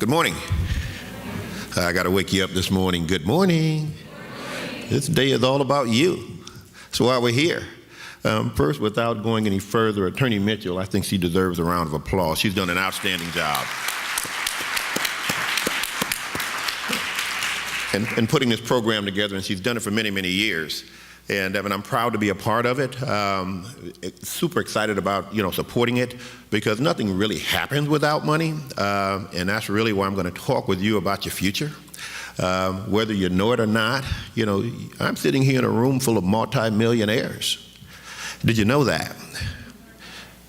Good morning. I got to wake you up this morning. Good morning. This day is all about you. That's why we're here. First, without going any further, Attorney Mitchell, I think she deserves a round of applause. She's done an outstanding job. And putting this program together, and she's done it for many, many years. And I'm proud to be a part of it. Super excited about supporting it, because nothing really happens without money, and that's really why I'm going to talk with you about your future. Whether you know it or not, I'm sitting here in a room full of multi-millionaires. Did you know that?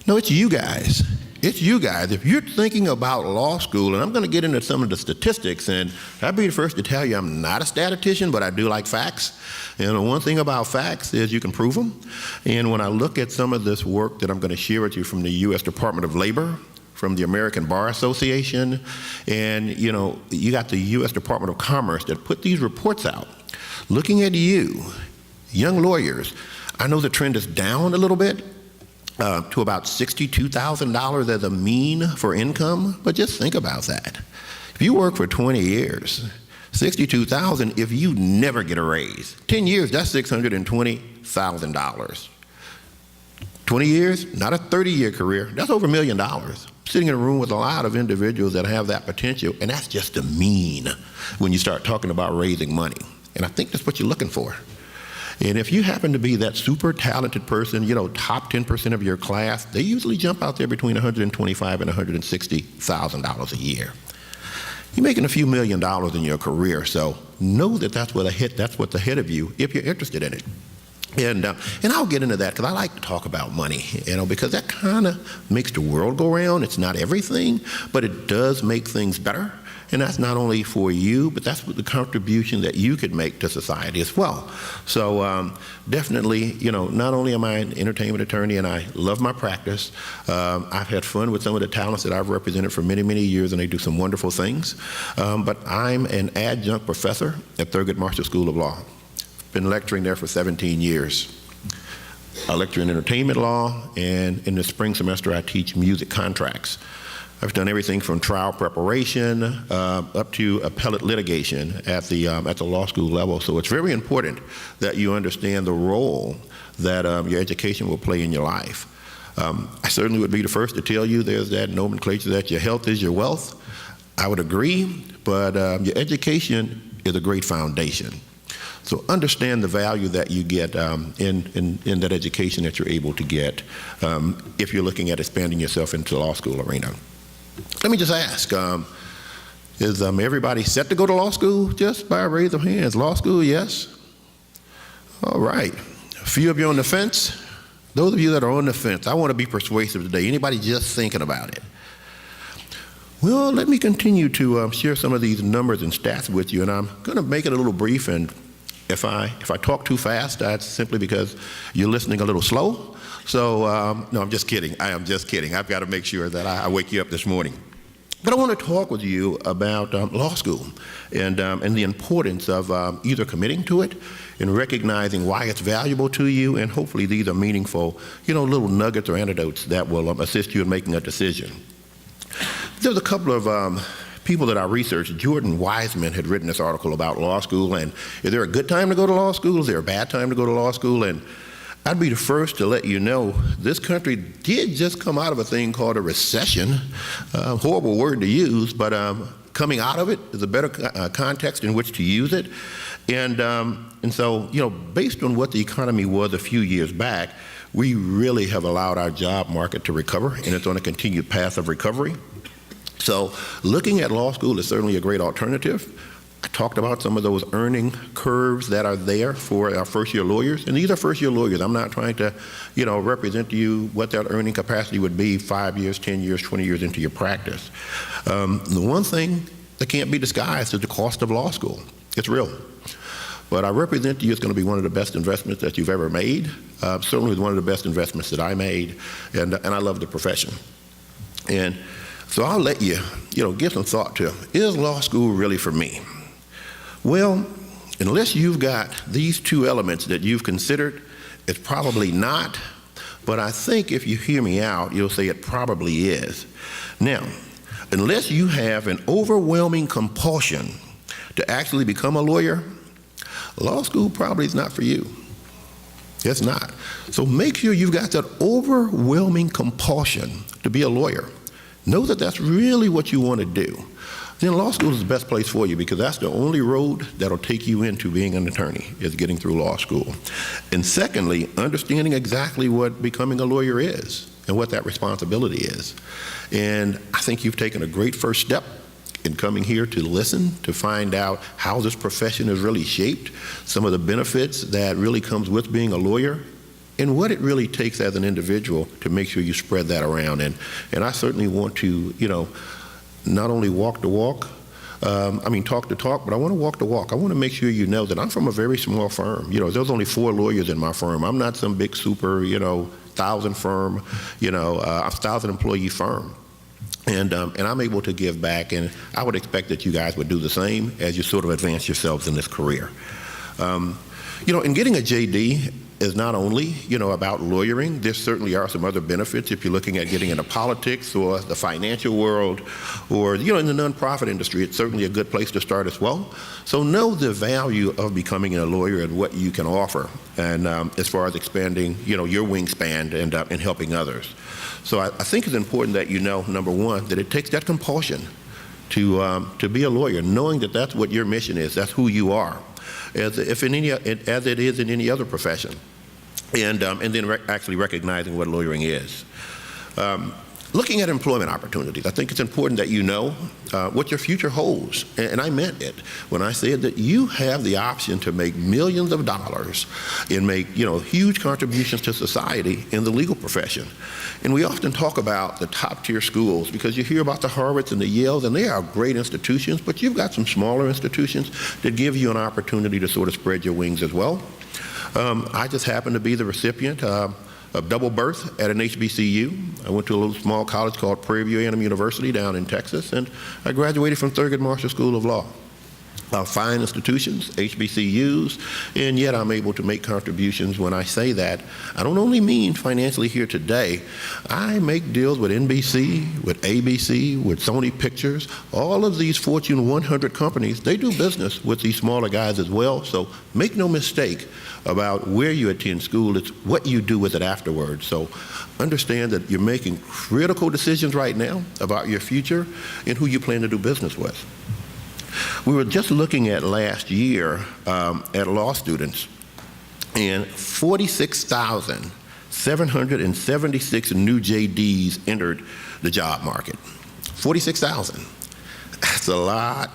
No, it's you guys. It's you guys. If you're thinking about law school, and I'm going to get into some of the statistics, and I'll be the first to tell you I'm not a statistician, but I do like facts. And the one thing about facts is you can prove them. And when I look at some of this work that I'm going to share with you from the U.S. Department of Labor, from the American Bar Association, and you got the U.S. Department of Commerce that put these reports out, looking at you, young lawyers, I know the trend is down a little bit, to about $62,000 as a mean for income, but just think about that. If you work for 20 years, $62,000 if you never get a raise. 10 years, that's $620,000. 20 years, not a 30-year career, that's over $1 million. Sitting in a room with a lot of individuals that have that potential, and that's just a mean when you start talking about raising money. And I think that's what you're looking for. And if you happen to be that super talented person, top 10% of your class, they usually jump out there between $125,000 and $160,000 a year. You're making a few $1 million in your career, so know that that's what's ahead of you if you're interested in it. And I'll get into that because I like to talk about money, because that kind of makes the world go round. It's not everything, but it does make things better. And that's not only for you, but that's the contribution that you could make to society as well. So definitely, not only am I an entertainment attorney and I love my practice, I've had fun with some of the talents that I've represented for many, many years, and they do some wonderful things. But I'm an adjunct professor at Thurgood Marshall School of Law. Been lecturing there for 17 years. I lecture in entertainment law, and in the spring semester I teach music contracts. I've done everything from trial preparation up to appellate litigation at the law school level. So it's very important that you understand the role that your education will play in your life. I certainly would be the first to tell you there's that nomenclature that your health is your wealth. I would agree, but your education is a great foundation. So understand the value that you get in that education that you're able to get if you're looking at expanding yourself into the law school arena. Let me just ask, is everybody set to go to law school? Just by a raise of hands. Law school, yes? All right. A few of you on the fence. Those of you that are on the fence, I want to be persuasive today. Anybody just thinking about it? Well, let me continue to share some of these numbers and stats with you, and I'm going to make it a little brief, and if I talk too fast, that's simply because you're listening a little slow. So, no, I'm just kidding. I am just kidding. I've got to make sure that I wake you up this morning. But I want to talk with you about law school and the importance of either committing to it and recognizing why it's valuable to you, and hopefully these are meaningful, little nuggets or anecdotes that will assist you in making a decision. There's a couple of people that I researched. Jordan Wiseman had written this article about law school, and is there a good time to go to law school? Is there a bad time to go to law school? And I'd be the first to let you know this country did just come out of a thing called a recession. Horrible word to use, but coming out of it is a better context in which to use it. And so, based on what the economy was a few years back, we really have allowed our job market to recover, and it's on a continued path of recovery. So looking at law school is certainly a great alternative. I talked about some of those earning curves that are there for our first-year lawyers, and these are first-year lawyers. I'm not trying to, represent to you what that earning capacity would be 5 years, 10 years, 20 years into your practice. The one thing that can't be disguised is the cost of law school. It's real. But I represent to you it's going to be one of the best investments that you've ever made. Certainly was one of the best investments that I made, and I love the profession. And so I'll let you, give some thought to, is law school really for me? Well, unless you've got these two elements that you've considered, it's probably not. But I think if you hear me out, you'll say it probably is. Now, unless you have an overwhelming compulsion to actually become a lawyer, law school probably is not for you. It's not. So make sure you've got that overwhelming compulsion to be a lawyer. Know that that's really what you want to do. Then law school is the best place for you, because that's the only road that'll take you into being an attorney, is getting through law school. And secondly, understanding exactly what becoming a lawyer is and what that responsibility is. And I think you've taken a great first step in coming here to listen, to find out how this profession is really shaped, some of the benefits that really comes with being a lawyer, and what it really takes as an individual to make sure you spread that around. And I certainly want to, not only walk the walk, talk the talk, but I want to walk the walk. I want to make sure you know that I'm from a very small firm. There's only 4 lawyers in my firm. I'm not some big super, 1,000 firm, a 1,000 employee firm. And I'm able to give back, and I would expect that you guys would do the same as you sort of advance yourselves in this career. And getting a JD is not only, about lawyering. There certainly are some other benefits if you're looking at getting into politics or the financial world, or, in the nonprofit industry. It's certainly a good place to start as well. So know the value of becoming a lawyer and what you can offer, and as far as expanding, your wingspan and helping others. So I think it's important that you know, number one, that it takes that compulsion to be a lawyer, knowing that that's what your mission is, that's who you are, as it is in any other profession, and then actually recognizing what lawyering is. Looking at employment opportunities, I think it's important that you know what your future holds. And I meant it when I said that you have the option to make millions of dollars and make, huge contributions to society in the legal profession. And we often talk about the top tier schools, because you hear about the Harvards and the Yales, and they are great institutions, but you've got some smaller institutions that give you an opportunity to sort of spread your wings as well. I just happen to be the recipient of double birth at an HBCU. I went to a little small college called Prairie View A&M University down in Texas, and I graduated from Thurgood Marshall School of Law. Fine institutions, HBCUs, and yet I'm able to make contributions. When I say that, I don't only mean financially here today. I make deals with NBC, with ABC, with Sony Pictures. All of these Fortune 100 companies, they do business with these smaller guys as well. So make no mistake about where you attend school. It's what you do with it afterwards. So understand that you're making critical decisions right now about your future and who you plan to do business with. We were just looking at last year at law students, and 46,776 new JDs entered the job market. 46,000. That's a lot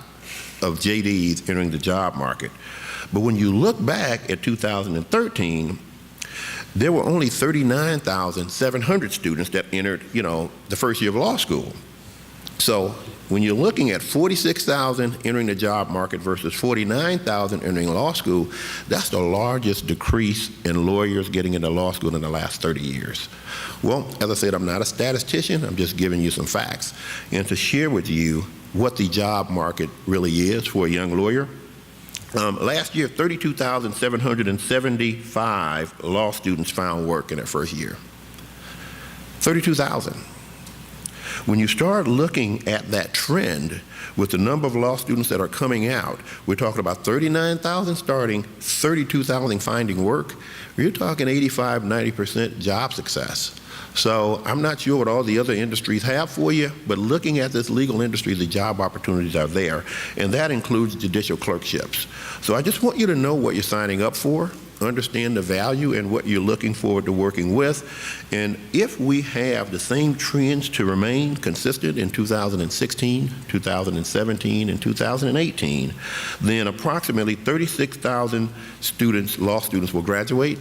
of JDs entering the job market. But when you look back at 2013, there were only 39,700 students that entered, the first year of law school. So when you're looking at 46,000 entering the job market versus 49,000 entering law school, that's the largest decrease in lawyers getting into law school in the last 30 years. Well, as I said, I'm not a statistician. I'm just giving you some facts. And to share with you what the job market really is for a young lawyer, last year, 32,775 law students found work in their first year. 32,000. When you start looking at that trend with the number of law students that are coming out, we're talking about 39,000 starting, 32,000 finding work. You're talking 85, 90% job success. So I'm not sure what all the other industries have for you, but looking at this legal industry, the job opportunities are there, and that includes judicial clerkships. So I just want you to know what you're signing up for, understand the value and what you're looking forward to working with. And if we have the same trends to remain consistent in 2016, 2017, and 2018, then approximately 36,000 students, law students, will graduate.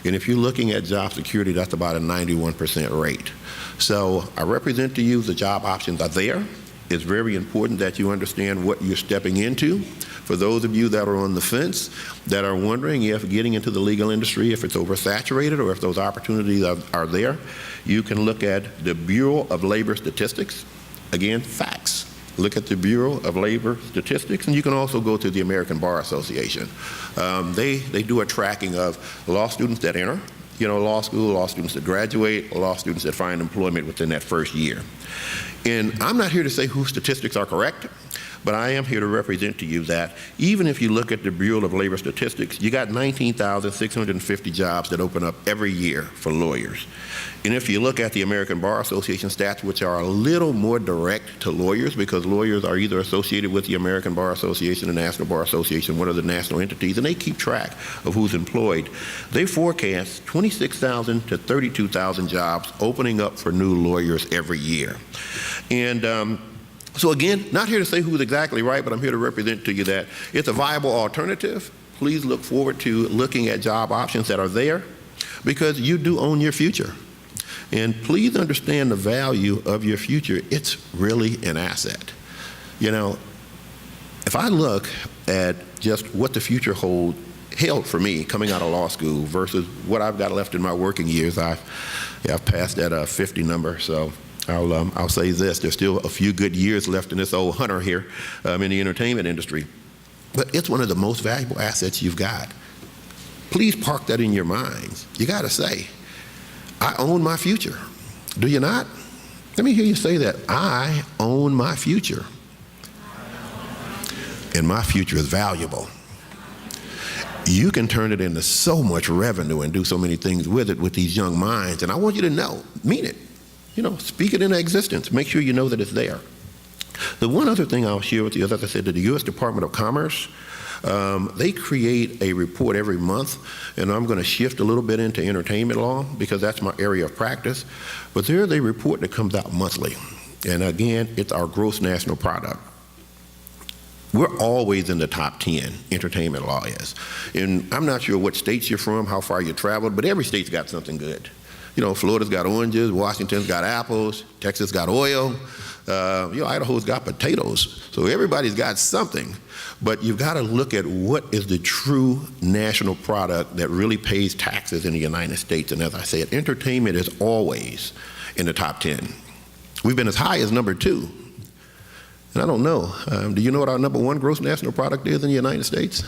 And if you're looking at job security, that's about a 91% rate. So I represent to you the job options are there. It's very important that you understand what you're stepping into. For those of you that are on the fence, that are wondering if getting into the legal industry, if it's oversaturated or if those opportunities are there, you can look at the Bureau of Labor Statistics. Again, facts. Look at the Bureau of Labor Statistics, and you can also go to the American Bar Association. They do a tracking of law students that enter, law school, law students that graduate, law students that find employment within that first year. And I'm not here to say whose statistics are correct, but I am here to represent to you that even if you look at the Bureau of Labor Statistics, you got 19,650 jobs that open up every year for lawyers. And if you look at the American Bar Association stats, which are a little more direct to lawyers, because lawyers are either associated with the American Bar Association, the National Bar Association, one of the national entities, and they keep track of who's employed, they forecast 26,000 to 32,000 jobs opening up for new lawyers every year. And so again, not here to say who's exactly right, but I'm here to represent to you that it's a viable alternative. Please look forward to looking at job options that are there, because you do own your future. And please understand the value of your future. It's really an asset. If I look at just what the future held for me coming out of law school versus what I've got left in my working years, I've passed that 50 number, so I'll say this: there's still a few good years left in this old hunter here in the entertainment industry. But it's one of the most valuable assets you've got. Please park that in your minds. You got to say, I own my future. Do you not? Let me hear you say that. I own my future. And my future is valuable. You can turn it into so much revenue and do so many things with it with these young minds. And I want you to know, mean it. Speak it into existence. Make sure you know that it's there. The one other thing I'll share with you, as I said, that the U.S. Department of Commerce, they create a report every month, and I'm going to shift a little bit into entertainment law because that's my area of practice. But there's a report that comes out monthly, and again, it's our gross national product. We're always in the top 10, entertainment law is. And I'm not sure what states you're from, how far you traveled, but every state's got something good. Florida's got oranges, Washington's got apples, Texas got oil, Idaho's got potatoes. So everybody's got something. But you've got to look at what is the true national product that really pays taxes in the United States. And as I said, entertainment is always in the top 10. We've been as high as number 2. And I don't know, do you know what our number 1 gross national product is in the United States?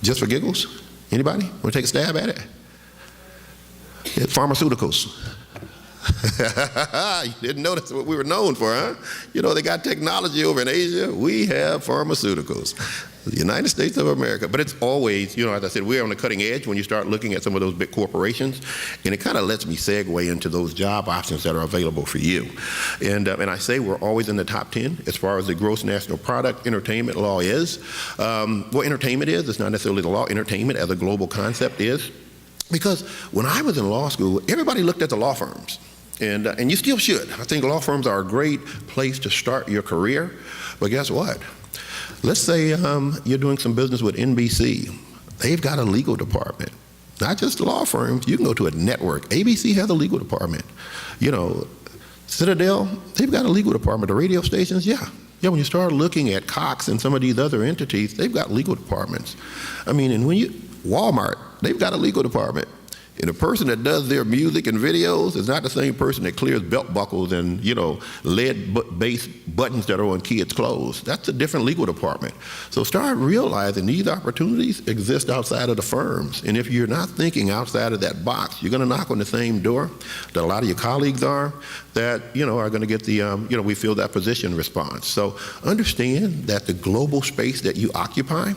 Just for giggles? Anybody? Want to take a stab at it? It's pharmaceuticals. You didn't know that's what we were known for, huh? They got technology over in Asia. We have pharmaceuticals. The United States of America. But it's always, as I said, we're on the cutting edge when you start looking at some of those big corporations. And it kind of lets me segue into those job options that are available for you. And I say we're always in the top 10 as far as the gross national product entertainment law is. What entertainment is, it's not necessarily the law. Entertainment as a global concept is. Because when I was in law school, everybody looked at the law firms. And you still should. I think law firms are a great place to start your career. But guess what? Let's say you're doing some business with NBC. They've got a legal department. Not just law firms. You can go to a network. ABC has a legal department. Citadel, they've got a legal department. The radio stations, yeah, when you start looking at Cox and some of these other entities, they've got legal departments. And Walmart, they've got a legal department. And the person that does their music and videos is not the same person that clears belt buckles and, lead-based buttons that are on kids' clothes. That's a different legal department. So start realizing these opportunities exist outside of the firms. And if you're not thinking outside of that box, you're going to knock on the same door that a lot of your colleagues are that, are going to get the, we feel that position response. So understand that the global space that you occupy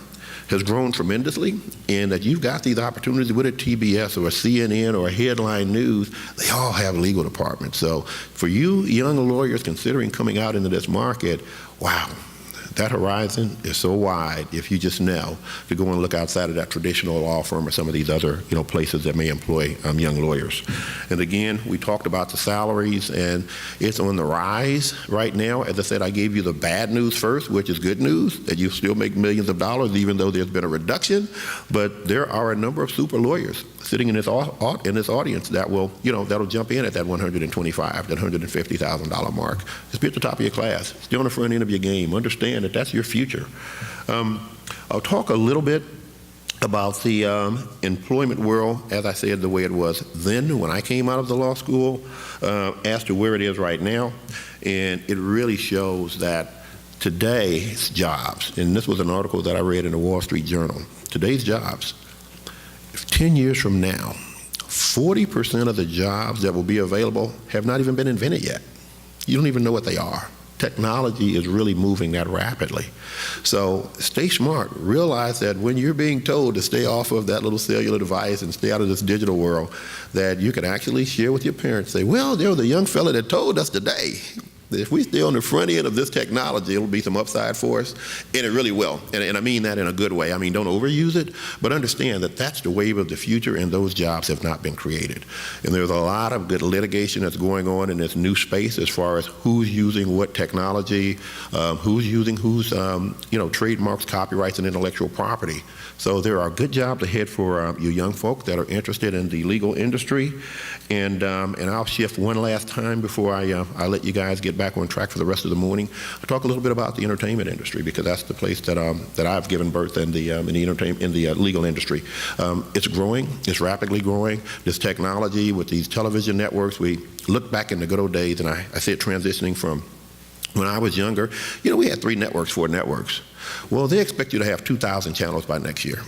has grown tremendously, and that you've got these opportunities with a TBS or a CNN or a Headline News. They all have legal departments. So for you young lawyers considering coming out into this market, wow, that horizon is so wide if you just know to go and look outside of that traditional law firm or some of these other places that may employ young lawyers. And again, we talked about the salaries, and it's on the rise right now. As I said, I gave you the bad news first, which is good news, that you still make millions of dollars even though there's been a reduction. But there are a number of super lawyers sitting in this audience that will, that'll jump in at that $125,000, that $150,000 mark. Just be at the top of your class. Stay on the front end of your game. Understand that that's your future. I'll talk a little bit about the employment world, as I said, the way it was then when I came out of the law school, as to where it is right now. And it really shows that today's jobs, and this was an article that I read in the Wall Street Journal, today's jobs, if 10 years from now, 40% of the jobs that will be available have not even been invented yet. You don't even know what they are. Technology is really moving that rapidly. So stay smart. Realize that when you're being told to stay off of that little cellular device and stay out of this digital world, that you can actually share with your parents, say, well, there was a young fella that told us today that if we stay on the front end of this technology, it'll be some upside for us, and it really will. And I mean that in a good way. I mean, don't overuse it, but understand that that's the wave of the future, and those jobs have not been created. And there's a lot of good litigation that's going on in this new space as far as who's using what technology, who's using whose trademarks, copyrights, and intellectual property. So there are good jobs ahead for you young folks that are interested in the legal industry. And I'll shift one last time before I let you guys get back on track for the rest of the morning. I'll talk a little bit about the entertainment industry, because that's the place that I've given birth in the legal industry. It's growing. It's rapidly growing. This technology with these television networks, we look back in the good old days, and I see it transitioning from when I was younger. We had 3 networks, 4 networks. Well, they expect you to have 2,000 channels by next year.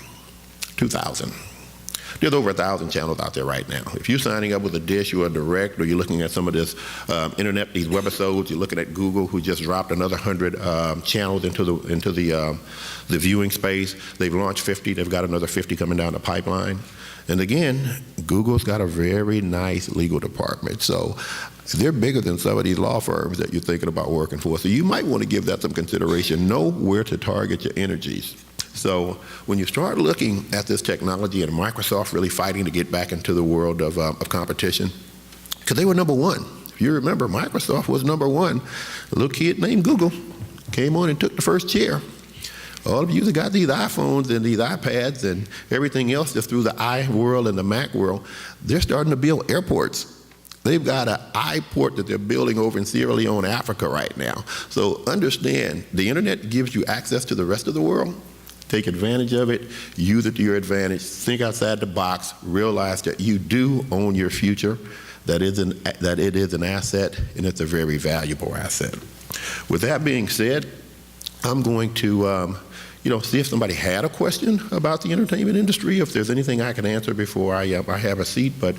2,000. There's over 1,000 channels out there right now. If you're signing up with a Dish or a Direct, or you're looking at some of this internet, these webisodes, you're looking at Google, who just dropped another 100 channels into the viewing space. They've launched 50. They've got another 50 coming down the pipeline. And again, Google's got a very nice legal department. So they're bigger than some of these law firms that you're thinking about working for. So you might want to give that some consideration. Know where to target your energies. So when you start looking at this technology, and Microsoft really fighting to get back into the world of competition, because they were number one. If you remember, Microsoft was number one. A little kid named Google came on and took the first chair. All of you that got these iPhones and these iPads and everything else just through the iWorld and the Mac world, they're starting to build airports. They've got an iPort that they're building over in Sierra Leone, Africa right now. So understand, the internet gives you access to the rest of the world. Take advantage of it, use it to your advantage, think outside the box, realize that you do own your future, that it is an asset, and it's a very valuable asset. With that being said, I'm going to see if somebody had a question about the entertainment industry, if there's anything I can answer before I have a seat. But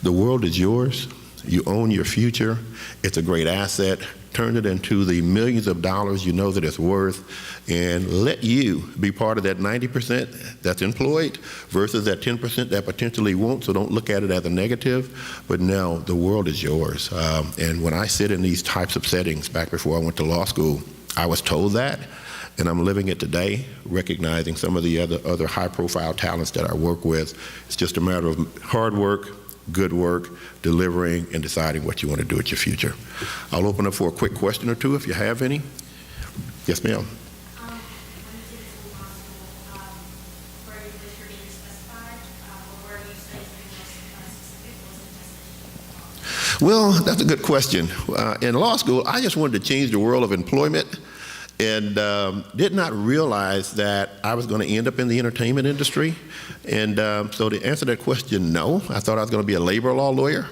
the world is yours. You own your future. It's a great asset. Turn it into the millions of dollars you know that it's worth, and let you be part of that 90% that's employed versus that 10% that potentially won't. So don't look at it as a negative, but no, the world is yours. And when I sit in these types of settings, back before I went to law school, I was told that, and I'm living it today, recognizing some of the other high-profile talents that I work with. It's just a matter of hard work, good work, delivering, and deciding what you want to do with your future. I'll open up for a quick question or two if you have any. Yes, ma'am. Well, that's a good question. In law school, I just wanted to change the world of employment, and did not realize that I was going to end up in the entertainment industry. And so to answer that question, no. I thought I was going to be a labor law lawyer.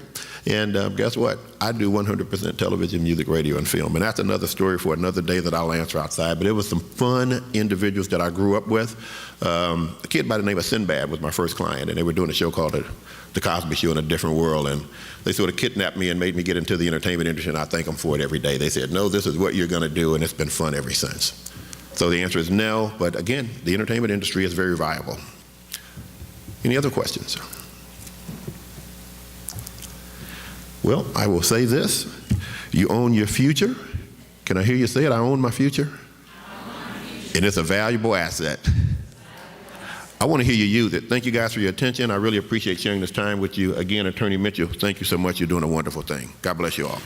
And guess what? I do 100% television, music, radio, and film. And that's another story for another day that I'll answer outside. But it was some fun individuals that I grew up with. A kid by the name of Sinbad was my first client, and they were doing a show called The Cosby Show in a Different World. And they sort of kidnapped me and made me get into the entertainment industry, and I thank them for it every day. They said, no, this is what you're going to do, and it's been fun ever since. So the answer is no, but again, the entertainment industry is very viable. Any other questions? Well, I will say this. You own your future. Can I hear you say it? I own my future. And it's a valuable asset. I want to hear you use it. Thank you guys for your attention. I really appreciate sharing this time with you. Again, Attorney Mitchell, thank you so much. You're doing a wonderful thing. God bless you all.